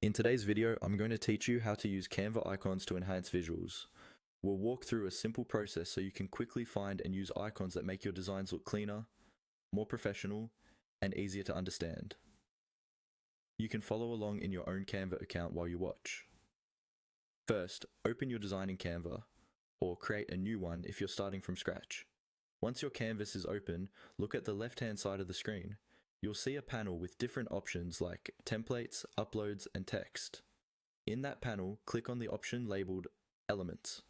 In today's video, I'm going to teach you how to use Canva icons to enhance visuals. We'll walk through a simple process so you can quickly find and use icons that make your designs look cleaner, more professional, and easier to understand. You can follow along in your own Canva account while you watch. First, open your design in Canva, or create a new one if you're starting from scratch. Once your canvas is open, look at the left-hand side of the screen. You'll see a panel with different options like templates, uploads, and text. In that panel, click on the option labeled Elements.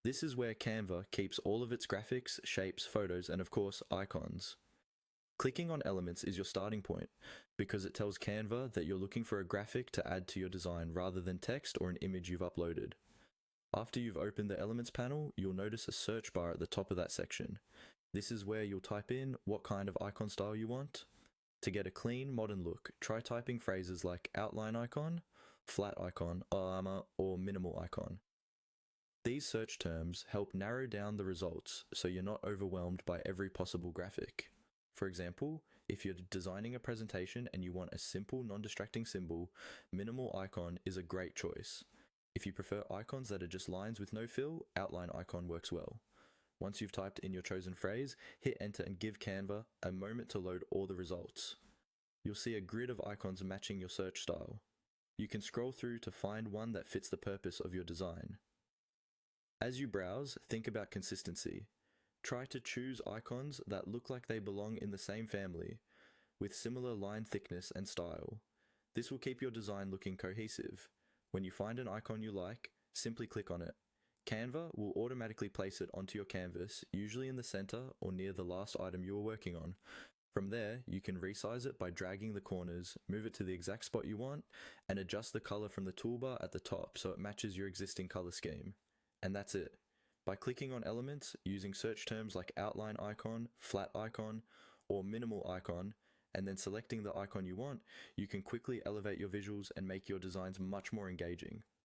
This is where Canva keeps all of its graphics, shapes, photos, and of course, icons. Clicking on Elements is your starting point because it tells Canva that you're looking for a graphic to add to your design rather than text or an image you've uploaded. After you've opened the Elements panel, you'll notice a search bar at the top of that section. This is where you'll type in what kind of icon style you want. To get a clean, modern look, try typing phrases like outline icon, flat icon, or minimal icon. These search terms help narrow down the results so you're not overwhelmed by every possible graphic. For example, if you're designing a presentation and you want a simple, non-distracting symbol, minimal icon is a great choice. If you prefer icons that are just lines with no fill, outline icon works well. Once you've typed in your chosen phrase, hit enter and give Canva a moment to load all the results. You'll see a grid of icons matching your search style. You can scroll through to find one that fits the purpose of your design. As you browse, think about consistency. Try to choose icons that look like they belong in the same family, with similar line thickness and style. This will keep your design looking cohesive. When you find an icon you like, simply click on it. Canva will automatically place it onto your canvas, usually in the center or near the last item you were working on. From there, you can resize it by dragging the corners, move it to the exact spot you want, and adjust the color from the toolbar at the top so it matches your existing color scheme. And that's it. By clicking on elements, using search terms like outline icon, flat icon, or minimal icon, and then selecting the icon you want, you can quickly elevate your visuals and make your designs much more engaging.